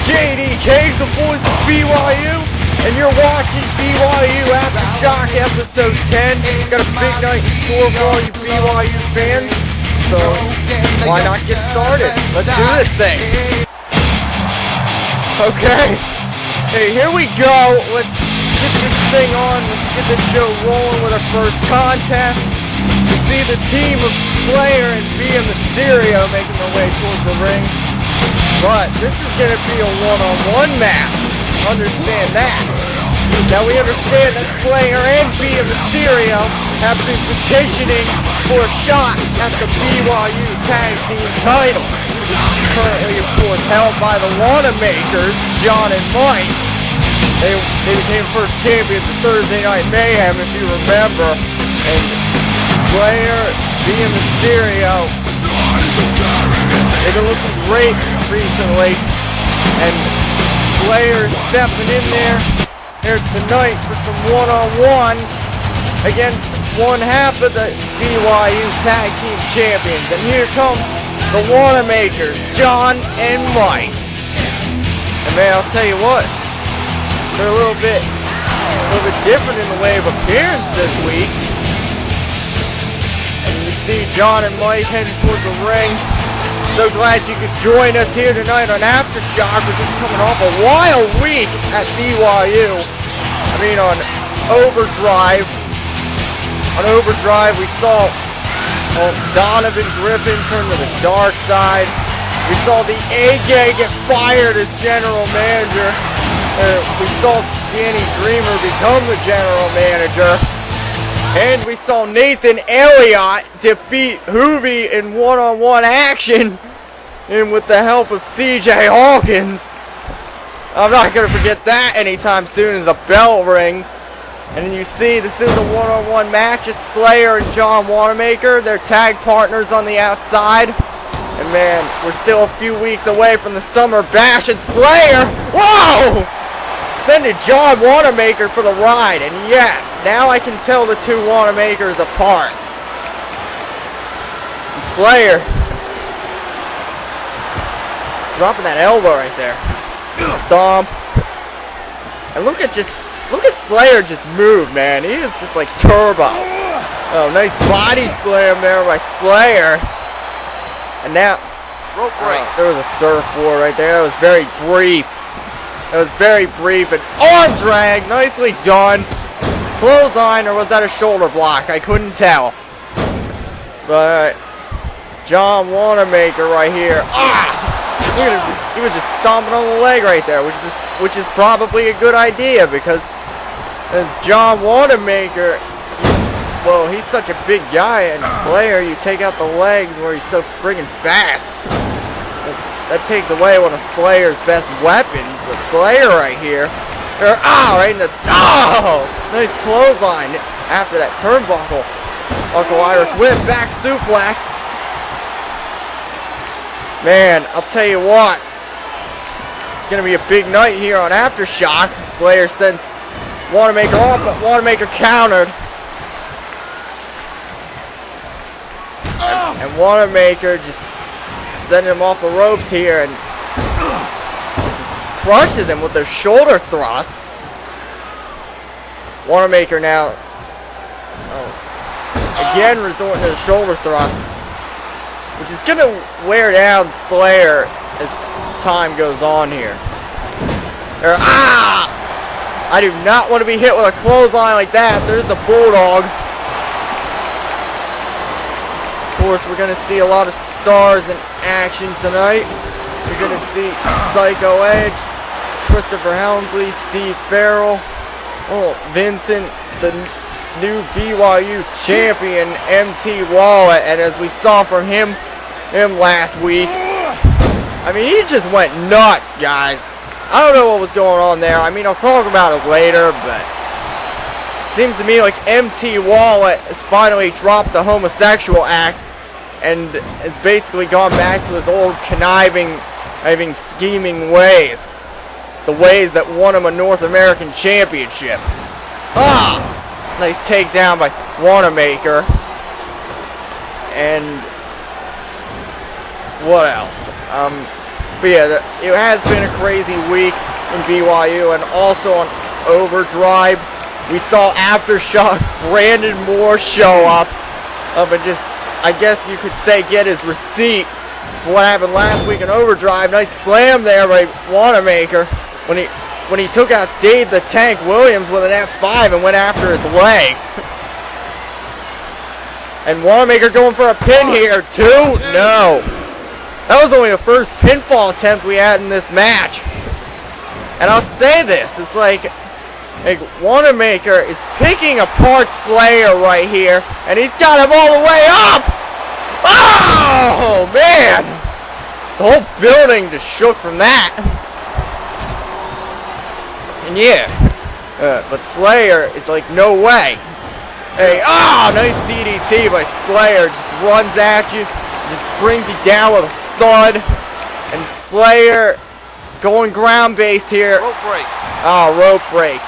JDK, the voice of BYU, and you're watching BYU Aftershock episode 10. Got a big night in store for all you BYU fans, so why not get started? Let's do this thing. Okay, hey, here we go. Let's get this thing on. Let's get this show rolling with our first contest. You see the team of Slayer and BYU Mysterio making their way towards the ring. But this is going to be a one-on-one match. Understand that. Now we understand that Slayer and BYU Mysterio have been petitioning for a shot at the BYU Tag Team title. Currently, of course, held by the Wannamakers, John and Mike. They became first champions of Thursday Night Mayhem, if you remember. And Slayer, BYU Mysterio, they've been looking great recently, and Slayer is stepping in there here tonight for some one-on-one against one half of the BYU Tag Team Champions. And here come the Wannamakers, John and Mike. And man, I'll tell you what, they're a little bit different in the way of appearance this week. And you see John and Mike heading towards the ring. So glad you could join us here tonight on Aftershock. We're just coming off a wild week at BYU. I mean, on Overdrive. On Overdrive, we saw Donovan Griffin turn to the dark side. We saw the AJ get fired as general manager. We saw Danny Dreamer become the general manager. And we saw Nathan Elliott defeat Hoobie in one-on-one action, and with the help of CJ Hawkins. I'm not going to forget that anytime soon as the bell rings. And then you see this is a one-on-one match. It's Slayer and John Wannamaker. They're tag partners on the outside. And man, we're still a few weeks away from the Summer Bash, and Slayer, whoa! Sending John Wannamaker for the ride, and yes, now I can tell the two Wannamakers apart. And Slayer dropping that elbow right there. Stomp. And look at Slayer just move, man. He is just like turbo. Oh, nice body slam there by Slayer. And now rope break. There was a surfboard right there. That was very brief. That was very brief. And arm drag, nicely done. Clothesline, or was that a shoulder block? I couldn't tell. But John Wannamaker right here. He was just stomping on the leg right there, which is probably a good idea, because as John Wannamaker, well, he's such a big guy, and Slayer, you take out the legs where he's so friggin' fast. That takes away one of Slayer's best weapons, but Slayer right here, right in the, nice clothesline after that turnbuckle. Uncle Irish whip, back suplex. Man, I'll tell you what, it's going to be a big night here on Aftershock. Slayer sends Wannamaker off, but Wannamaker countered. And Wannamaker just sending him off the ropes here and crushes him with their shoulder thrusts. Wannamaker now again resorting to the shoulder thrust, which is going to wear down Slayer as time goes on here. I do not want to be hit with a clothesline like that. There's the Bulldog. Of course, we're going to see a lot of stars in action tonight. We're going to see Psyko Edge, Christopher Helmsley, Steve Farrell, Vincent, the new BYU champion, MT Wallet. And as we saw from him last week, I mean, he just went nuts, guys. I don't know what was going on there. I mean, I'll talk about it later, but it seems to me like MT Wallet has finally dropped the homosexual act and has basically gone back to his old conniving, scheming ways. The ways that won him a North American championship. Nice takedown by Wannamaker. And what else? But yeah, it has been a crazy week in BYU, and also on Overdrive, we saw Aftershock's Brandon Moore show up, and just, I guess you could say, get his receipt for what happened last week in Overdrive. Nice slam there by Wannamaker when he took out Dade the Tank Williams with an F5 and went after his leg. And Wannamaker going for a pin here, too? No. That was only the first pinfall attempt we had in this match. And I'll say this, it's like Wannamaker is picking apart Slayer right here, and he's got him all the way up! Oh, man! The whole building just shook from that. And yeah, but Slayer is like, no way. Hey, nice DDT by Slayer, just runs at you, just brings you down with a thud, and Slayer going ground-based here. Rope break. Rope break.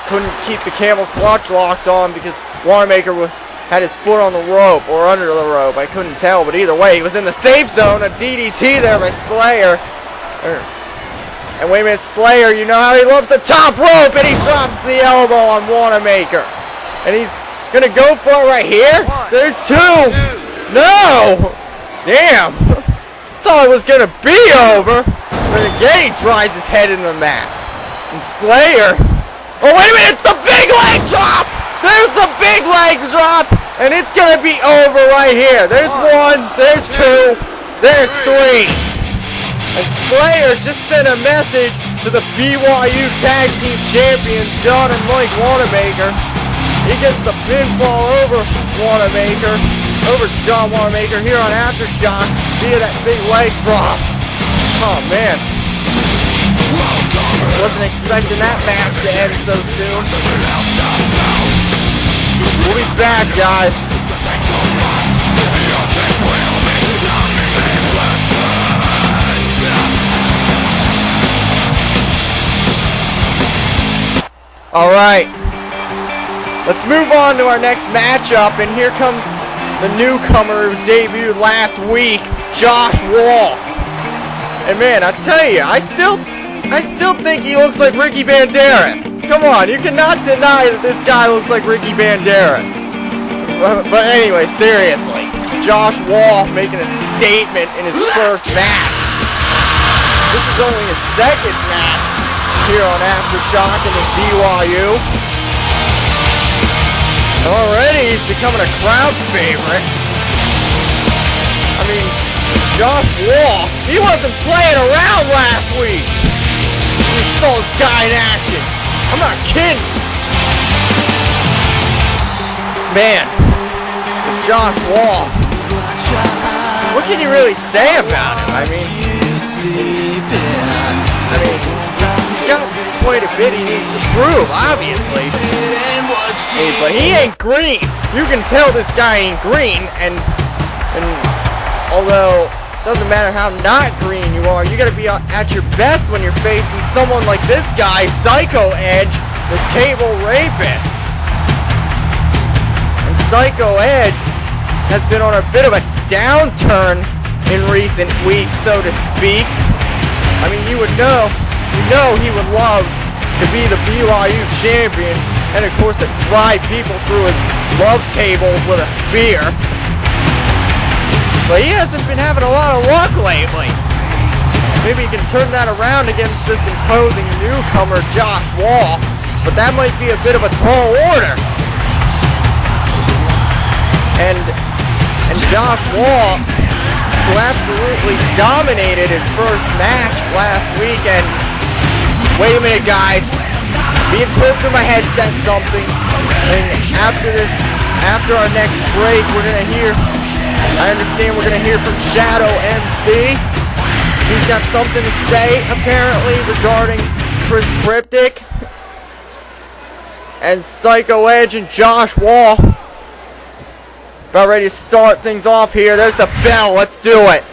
Couldn't keep the camel clutch locked on because Wannamaker had his foot on the rope or under the rope. I couldn't tell, but either way, he was in the safe zone. A DDT there by Slayer. And wait a minute, Slayer, you know how he loves the top rope, and he drops the elbow on Wannamaker. And he's gonna go for it right here. There's two. No! Damn. Thought it was gonna be over. But again, he tries his head in the mat. And Slayer. Oh, wait a minute, it's the big leg drop! There's the big leg drop! And it's gonna be over right here. There's one, there's two, there's three. And Slayer just sent a message to the BYU Tag Team Champions, John and Mike Wannamaker. He gets the pinfall over Wannamaker, over John Wannamaker here on Aftershock via that big leg drop. Oh man. Wasn't expecting that match to end so soon. We'll be back, guys. Alright. Let's move on to our next matchup, and here comes the newcomer who debuted last week, Josh Wall. And man, I tell you, I still think he looks like Ricky Banderas. Come on, you cannot deny that this guy looks like Ricky Banderas. But anyway, seriously, Josh Wall making a statement in his first match. This is only his second match here on Aftershock in the BYU. Already he's becoming a crowd favorite. I mean, Josh Wall, he wasn't playing around last week. We saw this guy in action. I'm not kidding. Man, Josh Wall, what can you really say about him? I mean, he's got quite a bit he needs to prove, obviously. But he ain't green. You can tell this guy ain't green, and although it doesn't matter how not green you are, you gotta be at your best when you're facing someone like this guy, Psyko Edge, the table rapist. And Psyko Edge has been on a bit of a downturn in recent weeks, so to speak. I mean, you know he would love to be the BYU champion, and of course to drive people through his love tables with a spear. But he hasn't been having a lot of luck lately. Maybe he can turn that around against this imposing newcomer, Josh Wall. But that might be a bit of a tall order. And Josh Wall, who absolutely dominated his first match last week, and wait a minute, guys. Being told through my headset something. And after our next break, we're gonna hear. I understand we're gonna hear from Shadow MC. He's got something to say apparently regarding Chris Cryptic and Psyko Edge and Josh Wall. About ready to start things off here. There's the bell. Let's do it.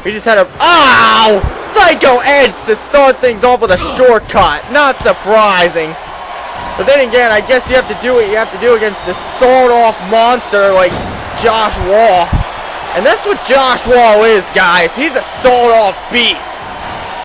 He just had a Psyko Edge to start things off with a shortcut. Not surprising. But then again, I guess you have to do what you have to do against this sawed-off monster like Josh Wall. And that's what Josh Wall is, guys. He's a sawed-off beast.